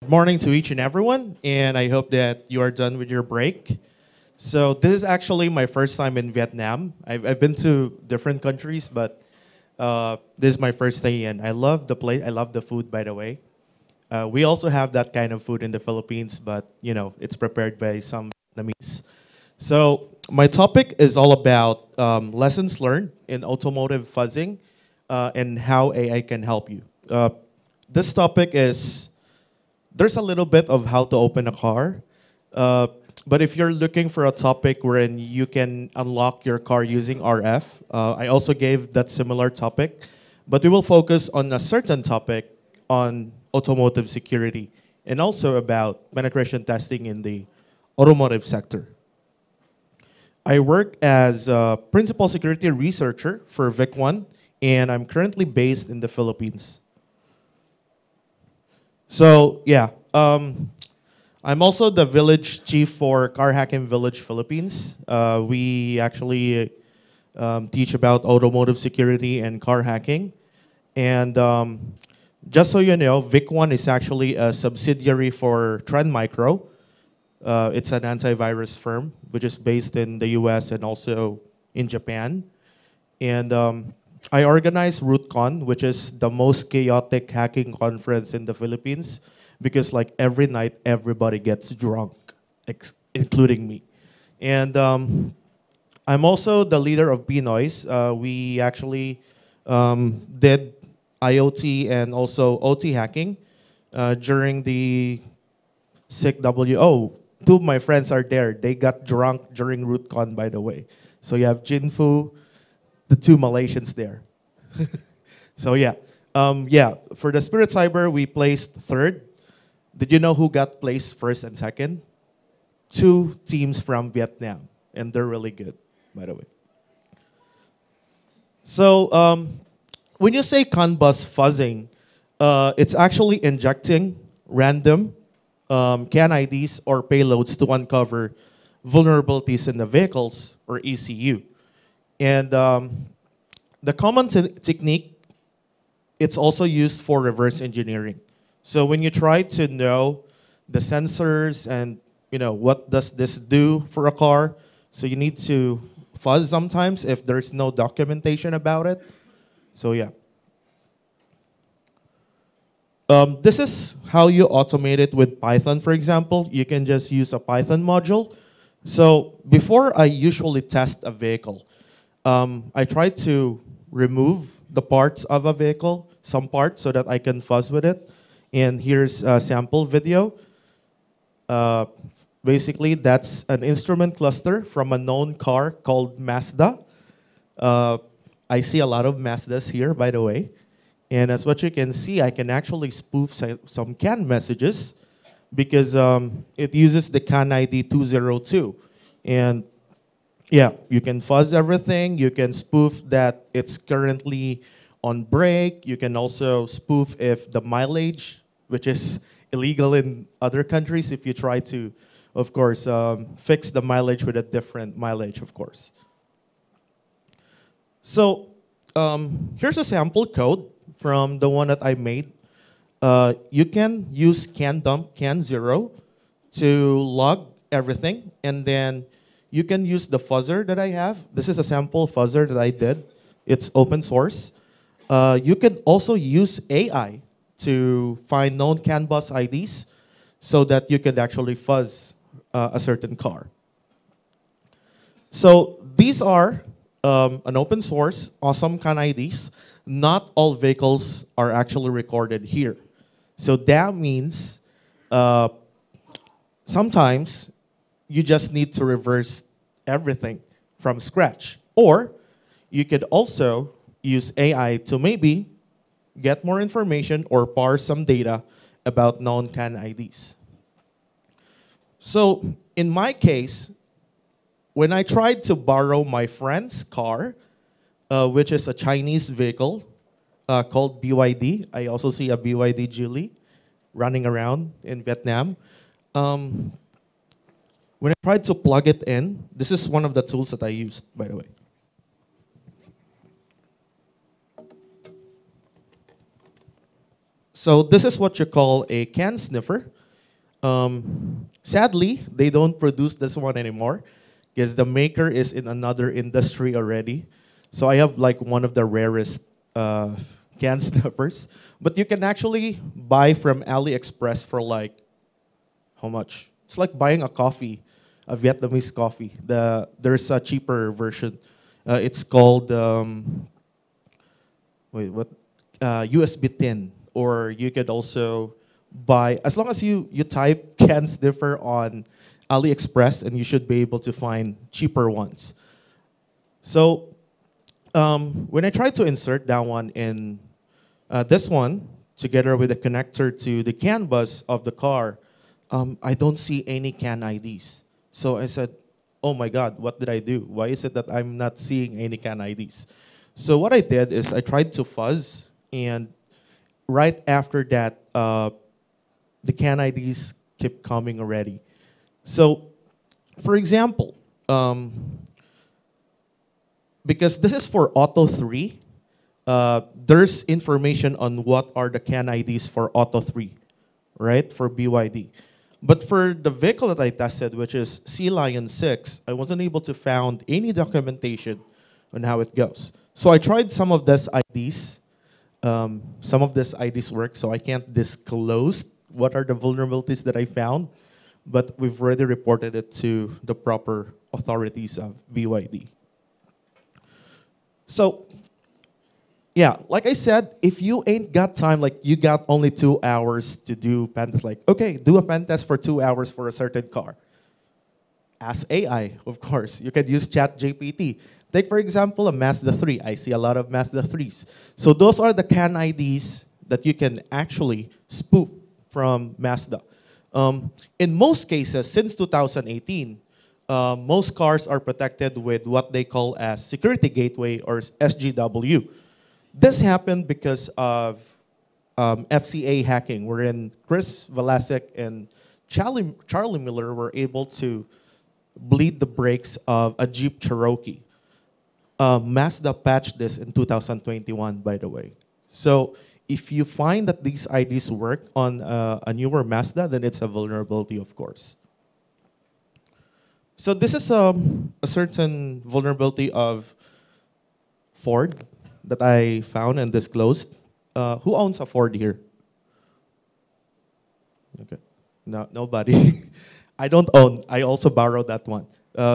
Good morning to each and everyone, and I hope that you are done with your break. So this is actually my first time in Vietnam. I've been to different countries, but this is my first day in. I love the place. I love the food, by the way. We also have that kind of food in the Philippines, but it's prepared by some Vietnamese. So my topic is all about lessons learned in automotive fuzzing and how AI can help you. This topic is there's a little bit of how to open a car, but if you're looking for a topic wherein you can unlock your car using RF, I also gave that similar topic, but we will focus on a certain topic on automotive security and also about penetration testing in the automotive sector. I work as a principal security researcher for VicOne, and I'm currently based in the Philippines. So yeah, I'm also the village chief for Car Hacking Village Philippines. We actually teach about automotive security and car hacking. And just so you know, VicOne is actually a subsidiary for Trend Micro. It's an antivirus firm which is based in the US and also in Japan. And I organize ROOTCON, which is the most chaotic hacking conference in the Philippines, because like every night everybody gets drunk, including me. And I'm also the leader of Bnoise. We actually did IoT and also OT hacking during the SICWO. Two of my friends are there. They got drunk during ROOTCON, by the way. So you have Jinfu, the two Malaysians there. So yeah, for the Spirit Cyber, we placed third. Did you know who got placed first and second? Two teams from Vietnam, and they're really good, by the way. So when you say CAN bus fuzzing, it's actually injecting random CAN IDs or payloads to uncover vulnerabilities in the vehicles or ECU. And the common technique, it's also used for reverse engineering. So when you try to know the sensors and what does this do for a car, so you need to fuzz sometimes if there's no documentation about it. So yeah. This is how you automate it with Python, for example. You can just use a Python module. So before I usually test a vehicle, I try to remove the parts of a vehicle, some parts, so that I can fuzz with it. And here's a sample video. Basically, that's an instrument cluster from a known car called Mazda. I see a lot of Mazdas here, by the way. And as what you can see, I can actually spoof some CAN messages because it uses the CAN ID 202. And yeah, you can fuzz everything. You can spoof that it's currently on break. You can also spoof if the mileage, which is illegal in other countries, if you try to, of course, fix the mileage with a different mileage, of course. So here's a sample code from the one that I made. You can use can dump, can zero to log everything, and then you can use the fuzzer that I have. This is a sample fuzzer that I did. It's open source. You can also use AI to find known CAN bus IDs so that you can actually fuzz a certain car. So these are an open source, awesome CAN IDs. Not all vehicles are actually recorded here. So that means sometimes you just need to reverse everything from scratch. Or you could also use AI to maybe get more information or parse some data about known CAN IDs. So in my case, when I tried to borrow my friend's car, which is a Chinese vehicle called BYD, I also see a BYD Geely running around in Vietnam. When I tried to plug it in, this is one of the tools that I used, by the way. So this is what you call a can sniffer. Sadly, they don't produce this one anymore because the maker is in another industry already. So I have like one of the rarest can sniffers. But you can actually buy from AliExpress for like, how much? It's like buying a coffee, a Vietnamese coffee. There's a cheaper version. It's called, USB tin. Or you could also buy, as long as you type can sniffer on AliExpress, and you should be able to find cheaper ones. So when I tried to insert that one in this one, together with the connector to the CAN bus of the car, I don't see any CAN IDs. So I said, oh my God, what did I do? Why is it that I'm not seeing any CAN IDs? So what I did is I tried to fuzz, and right after that, the CAN IDs kept coming already. So, for example, because this is for Auto 3, there's information on what are the CAN IDs for Auto 3, right, for BYD. But for the vehicle that I tested, which is Sea Lion 6, I wasn't able to find any documentation on how it goes. So I tried some of these IDs. Some of these IDs work, so I can't disclose what are the vulnerabilities that I found, but we've already reported it to the proper authorities of BYD. So, yeah, like I said, if you ain't got time, like you got only 2 hours to do pen test, like, okay, do a pen test for 2 hours for a certain car. Ask AI, of course. You can use ChatGPT. Take, for example, a Mazda 3. I see a lot of Mazda 3s. So those are the CAN IDs that you can actually spoof from Mazda. In most cases, since 2018, most cars are protected with what they call as security gateway, or SGW. This happened because of FCA hacking, wherein Chris Velasek and Charlie Miller were able to bleed the brakes of a Jeep Cherokee. Mazda patched this in 2021, by the way. So if you find that these IDs work on a newer Mazda, then it's a vulnerability, of course. So this is a certain vulnerability of Ford that I found and disclosed. Who owns a Ford here? Okay, no, nobody. I don't own. I also borrowed that one.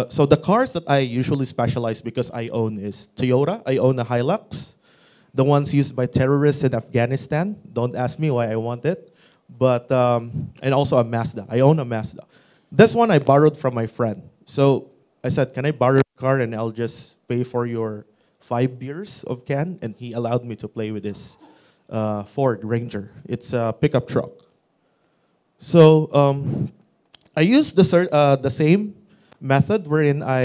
So the cars that I usually specialize because I own is Toyota. I own a Hilux, the ones used by terrorists in Afghanistan. Don't ask me why I want it. But, and also a Mazda. I own a Mazda. This one I borrowed from my friend. So I said, can I borrow your car and I'll just pay for your 5 beers of can? And he allowed me to play with this Ford Ranger. It's a pickup truck. So I used the same method wherein I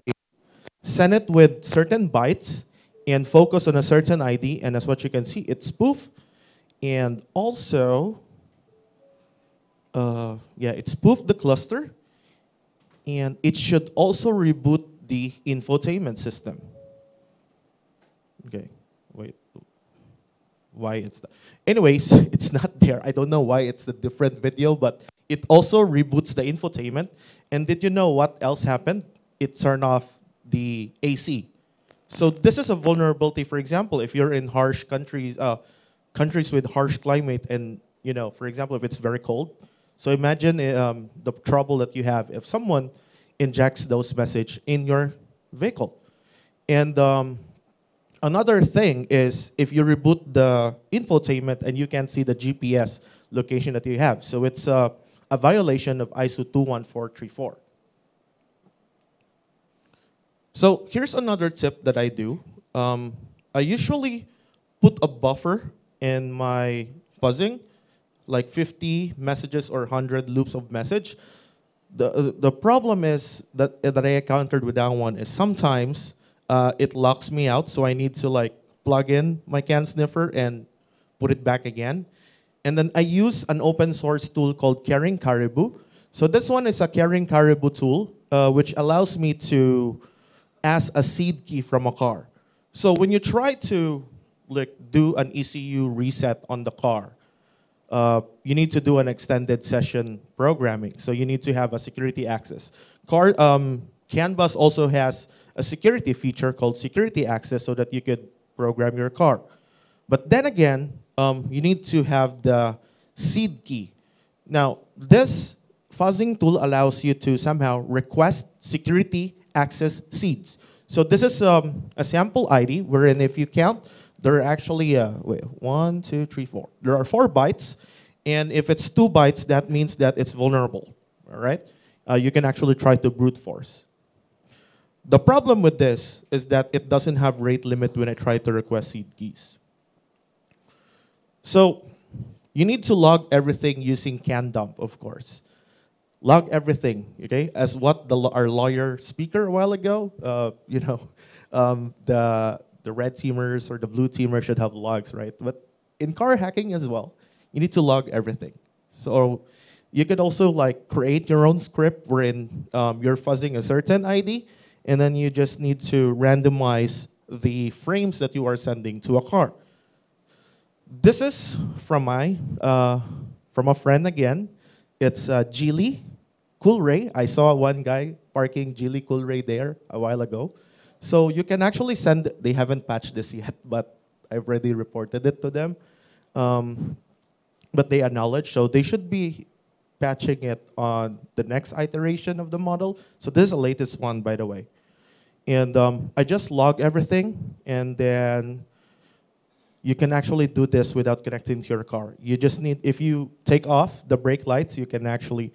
send it with certain bytes and focus on a certain ID, and as what you can see, it's spoof. And also, it spoofed the cluster, and it should also reboot the infotainment system. Okay, wait, why it's that? Anyways, it's not there. I don't know why it's a different video, but it also reboots the infotainment. And did you know what else happened? It turned off the AC. So this is a vulnerability. For example, if you're in harsh countries, countries with harsh climate, and for example, if it's very cold. So imagine the trouble that you have if someone injects those messages in your vehicle. And another thing is if you reboot the infotainment and you can see the GPS location that you have. So it's a violation of ISO 21434. So here's another tip that I do. I usually put a buffer in my fuzzing, like 50 messages or 100 loops of message. The problem is that I encountered with that one is sometimes it locks me out, so I need to plug in my can sniffer and put it back again. And then I use an open source tool called Carrying Caribou. So this one is a Carrying Caribou tool, which allows me to ask a seed key from a car. So when you try to do an ECU reset on the car, you need to do an extended session programming. So you need to have a security access. CAN bus also has a security feature called security access so that you could program your car. But then again, you need to have the seed key. Now, this fuzzing tool allows you to somehow request security access seeds. So this is a sample ID wherein if you count, there are actually, 1, 2, 3, 4. There are 4 bytes. And if it's 2 bytes, that means that it's vulnerable, all right? You can actually try to brute force. The problem with this is that it doesn't have rate limit when I try to request seed keys. So you need to log everything using can dump, of course. Log everything, okay? As what our lawyer speaker a while ago, the red teamers or the blue teamers should have logs, right? But in car hacking as well, you need to log everything. So you could also like create your own script wherein you're fuzzing a certain ID, and then you just need to randomize the frames that you are sending to a car. This is from a friend again. It's Geely Coolray. I saw one guy parking Geely Coolray there a while ago. So you can actually send, they haven't patched this yet, but I've already reported it to them. But they acknowledge, so they should be patching it on the next iteration of the model. So this is the latest one, by the way. And I just log everything, and then you can actually do this without connecting to your car. You just need, if you take off the brake lights, you can actually,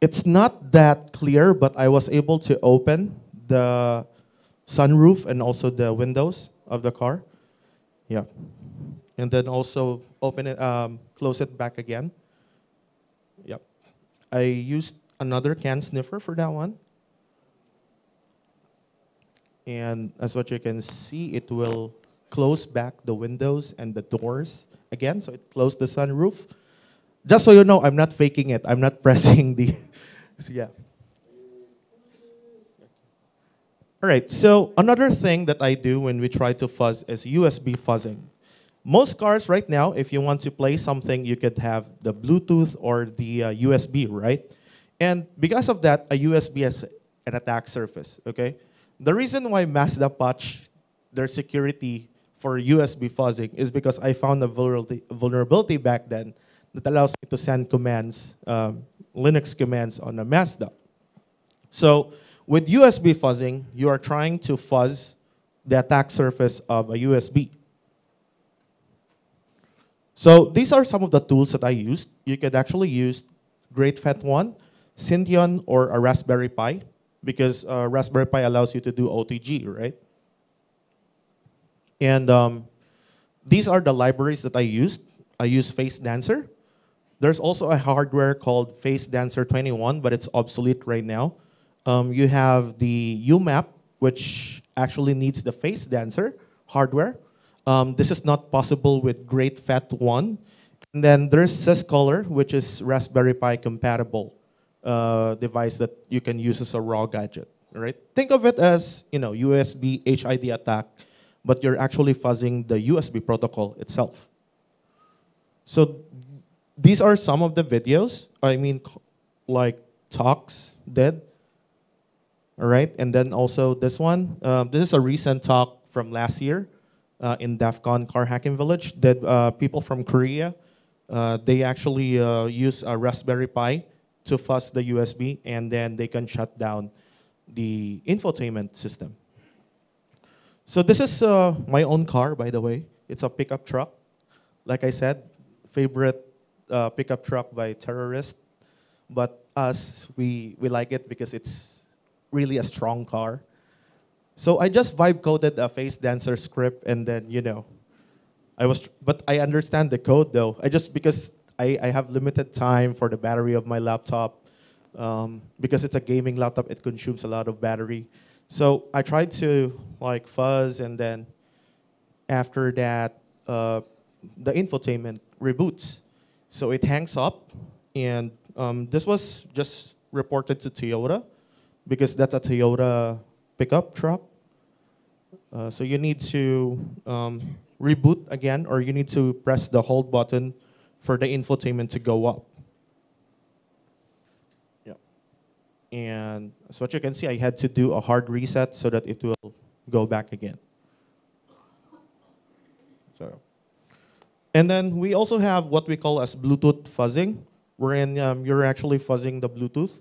it's not that clear, but I was able to open the sunroof and also the windows of the car. Yeah. And then also open it, close it back again. Yep. I used another can sniffer for that one. And as what you can see, it will close back the windows and the doors again. So it closed the sunroof. Just so you know, I'm not faking it. I'm not pressing the, so yeah. All right, so another thing that I do when we try to fuzz is USB fuzzing. Most cars right now, if you want to play something, you could have the Bluetooth or the USB, right? And because of that, a USB has an attack surface, okay? The reason why Mazda patched their security for USB fuzzing is because I found a vulnerability back then that allows me to send commands, Linux commands on a Mazda. So with USB fuzzing, you are trying to fuzz the attack surface of a USB. So these are some of the tools that I used. You could actually use GreatFET1, Syntheon, or a Raspberry Pi, because Raspberry Pi allows you to do OTG, right? And these are the libraries that I used. I use Face Dancer. There's also a hardware called Face Dancer 21, but it's obsolete right now. You have the UMAP, which actually needs the Face Dancer hardware. This is not possible with GreatFET1. And then there's Syscaller, which is Raspberry Pi compatible device that you can use as a raw gadget. Right? Think of it as USB HID attack, but you're actually fuzzing the USB protocol itself. So these are some of the videos. I mean, like talks did. All right, and then also this one. This is a recent talk from last year in DEFCON Car Hacking Village. That people from Korea, they actually use a Raspberry Pi to fuzz the USB, and then they can shut down the infotainment system. So this is my own car, by the way. It's a pickup truck. Like I said, favorite pickup truck by terrorists. But us, we like it because it's really a strong car. So I just vibe coded a Face Dancer script, and then, but I understand the code though. Because I have limited time for the battery of my laptop. Because it's a gaming laptop, it consumes a lot of battery. So I tried to like fuzz, and then after that, the infotainment reboots. So it hangs up, and this was just reported to Toyota because that's a Toyota pickup truck. So you need to reboot again, or you need to press the hold button for the infotainment to go up. Yeah. And so what you can see, I had to do a hard reset so that it will go back again. So, and then we also have what we call as Bluetooth fuzzing, wherein you're actually fuzzing the Bluetooth.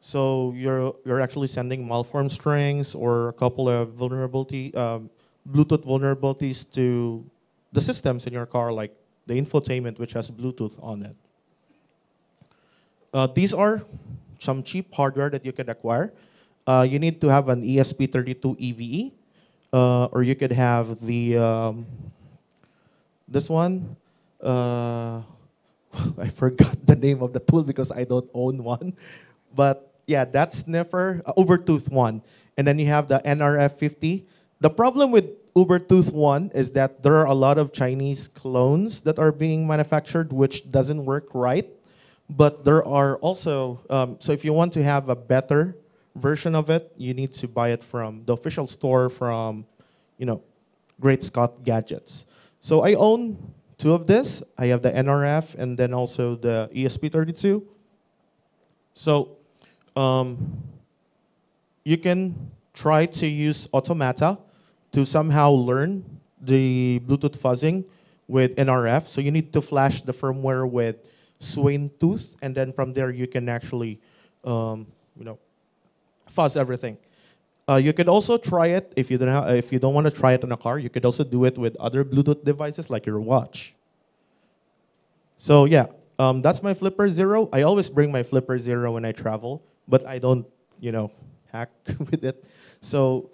So you're actually sending malformed strings or a couple of Bluetooth vulnerabilities to the systems in your car, like the infotainment, which has Bluetooth on it. These are some cheap hardware that you can acquire. You need to have an ESP32 EVE, or you could have the this one. I forgot the name of the tool because I don't own one, but yeah, that sniffer, Ubertooth one. And then you have the NRF50. The problem with Ubertooth one is that there are a lot of Chinese clones that are being manufactured, which doesn't work right. But there are also, so if you want to have a better version of it, you need to buy it from the official store from, Great Scott Gadgets. So I own two of this. I have the NRF and then also the ESP32. So you can try to use Automata to somehow learn the Bluetooth fuzzing with NRF. So you need to flash the firmware with Swaintooth, and then from there you can actually, fuzz everything. You could also try it if you don't want to try it in a car. You could also do it with other Bluetooth devices like your watch. So yeah, that's my Flipper Zero. I always bring my Flipper Zero when I travel, but I don't, hack with it. So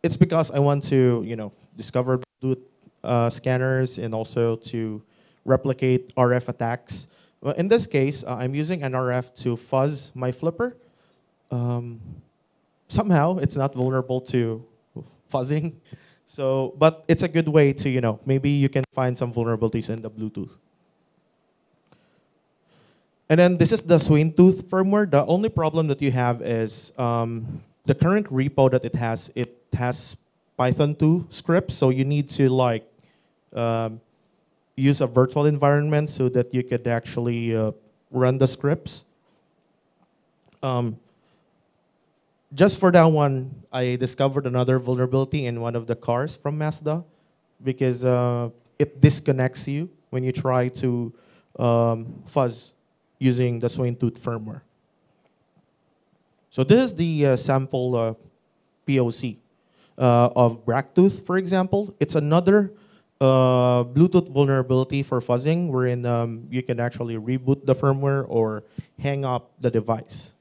it's because I want to, discover Bluetooth scanners and also to replicate RF attacks. Well, in this case, I'm using an RF to fuzz my Flipper. Somehow, it's not vulnerable to fuzzing. So, but it's a good way to, maybe you can find some vulnerabilities in the Bluetooth. And then this is the Swaintooth firmware. The only problem that you have is the current repo that it has Python 2 scripts. So you need to use a virtual environment so that you could actually run the scripts. Just for that one, I discovered another vulnerability in one of the cars from Mazda because it disconnects you when you try to fuzz using the Swaintooth firmware. So this is the sample POC of Bracktooth, for example. It's another Bluetooth vulnerability for fuzzing wherein you can actually reboot the firmware or hang up the device.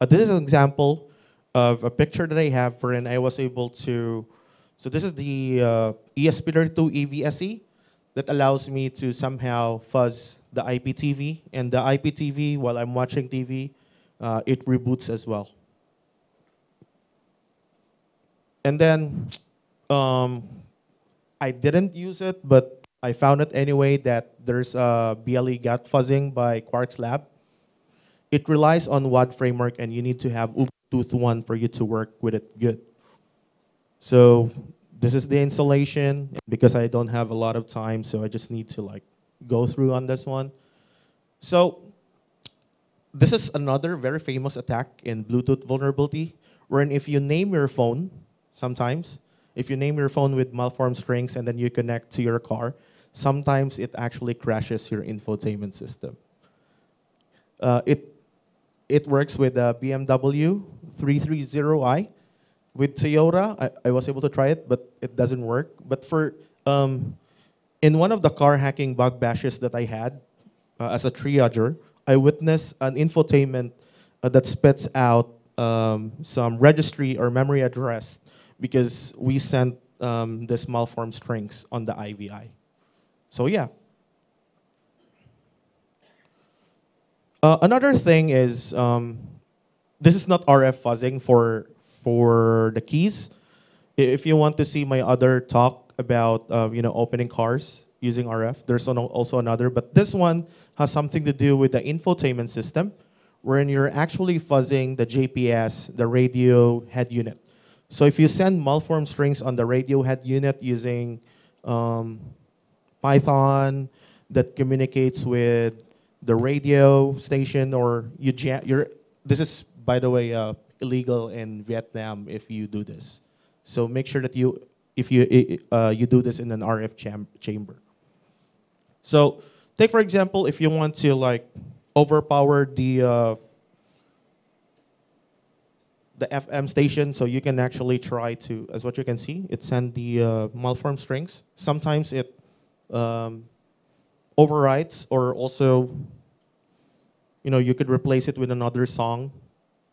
This is an example of a picture that I have wherein I was able to, so this is the ESP32 EVSE that allows me to somehow fuzz the IPTV, and the IPTV, while I'm watching TV, it reboots as well. And then I didn't use it, but I found it anyway that there's a BLE GAT fuzzing by Quark's Lab. It relies on WAD framework, and you need to have Ubertooth 1 for you to work with it good. So this is the installation. Because I don't have a lot of time, so I just need to go through on this one. So this is another very famous attack in Bluetooth vulnerability, wherein if you name your phone, sometimes, if you name your phone with malformed strings and then you connect to your car, sometimes it actually crashes your infotainment system. It works with the BMW 330i. With Toyota, I was able to try it, but it doesn't work. But for in one of the car hacking bug bashes that I had as a triager, I witnessed an infotainment that spits out some registry or memory address because we sent this malformed strings on the IVI. So yeah. Another thing is, this is not RF fuzzing for the keys. If you want to see my other talk about opening cars using RF, there's also another. But this one has something to do with the infotainment system, wherein you're actually fuzzing the JPS, the radio head unit. So if you send malformed strings on the radio head unit using Python, that communicates with the radio station, or this is, by the way, illegal in Vietnam if you do this. So make sure that you do this in an RF chamber. So take, for example, if you want to like overpower the FM station, so you can actually try to, as what you can see, it sends the malformed strings. Sometimes it overwrites, or also, you could replace it with another song,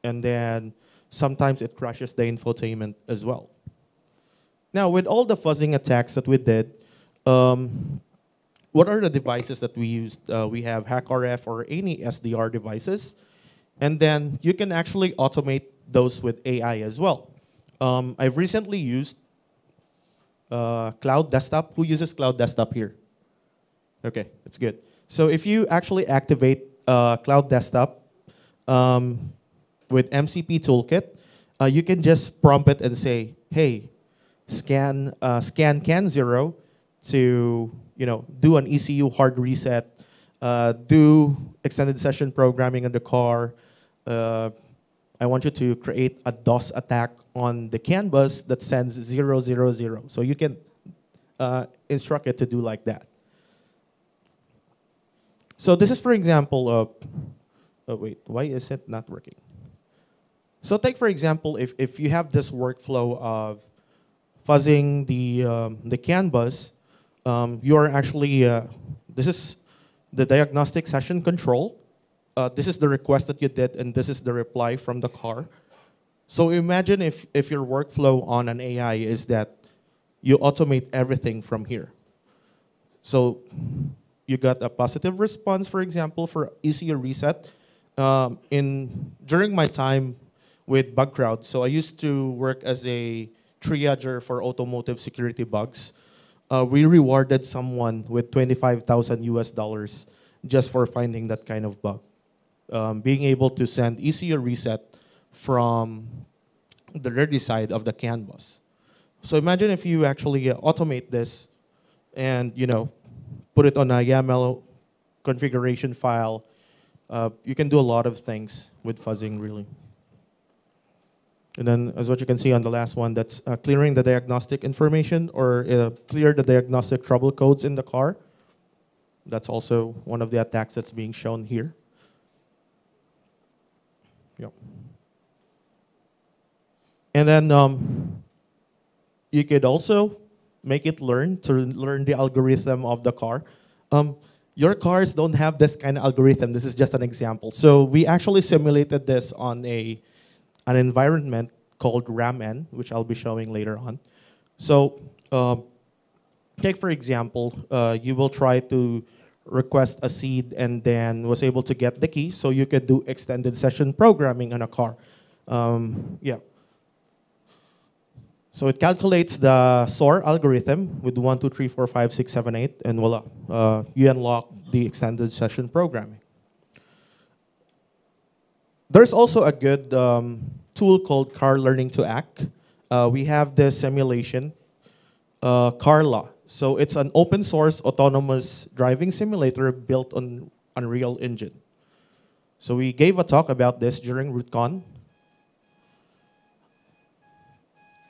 and then sometimes it crashes the infotainment as well. Now, with all the fuzzing attacks that we did, what are the devices that we used? We have HackRF or any SDR devices, and then you can actually automate those with AI as well. I've recently used Cloud Desktop. Who uses Cloud Desktop here? Okay, that's good. So if you actually activate Cloud Desktop with MCP Toolkit, you can just prompt it and say, hey, scan CAN0 to do an ECU hard reset, do extended session programming in the car. I want you to create a DOS attack on the CAN bus that sends 000. So you can instruct it to do like that. So this is, for example, oh wait, why is it not working? So take, for example, if you have this workflow of fuzzing the CAN bus, you are actually, this is the diagnostic session control. This is the request that you did, and this is the reply from the car. So imagine if your workflow on an AI is that you automate everything from here. So you got a positive response, for example, for ECU reset. During my time with BugCrowd, so I used to work as a triager for automotive security bugs. We rewarded someone with $25,000 US just for finding that kind of bug. Being able to send ECU reset from the ready side of the CAN bus. So imagine if you actually automate this and put it on a YAML configuration file. You can do a lot of things with fuzzing, really. And then, as what you can see on the last one, that's clearing the diagnostic information, or clear the diagnostic trouble codes in the car. That's also one of the attacks that's being shown here. Yep. And then you could also make it learn the algorithm of the car. Your cars don't have this kind of algorithm. This is just an example. So we actually simulated this on an environment called RAM-N, which I'll be showing later on. So take, for example, you will try to request a seed and then was able to get the key, so you could do extended session programming on a car. Yeah. So it calculates the SOAR algorithm with 1, 2, 3, 4, 5, 6, 7, 8, and voila, you unlock the extended session programming. There's also a good tool called Car Learning to Act. We have this simulation, Carla. So it's an open source autonomous driving simulator built on Unreal Engine. So we gave a talk about this during ROOTCON.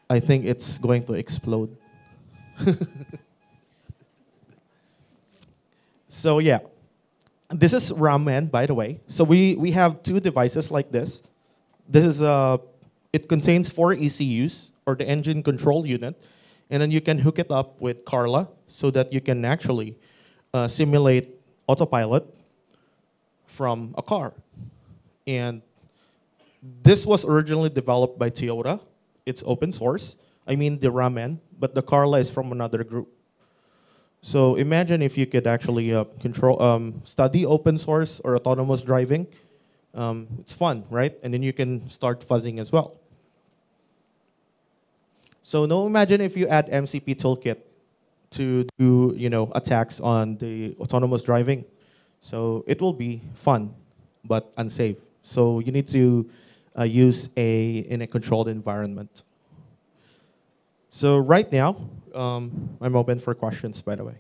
I think it's going to explode. So yeah, this is RAM-N, by the way. So we have two devices like this. This is it contains 4 ECUs, or the engine control unit, and then you can hook it up with Carla so that you can actually simulate autopilot from a car. And this was originally developed by Toyota. It's open source. I mean the RAM-N, but the Carla is from another group. So imagine if you could actually study open source or autonomous driving. It's fun, right? And then you can start fuzzing as well. So now imagine if you add MCP Toolkit to do attacks on the autonomous driving. So it will be fun, but unsafe. So you need to use in a controlled environment. So right now, I'm open for questions, by the way.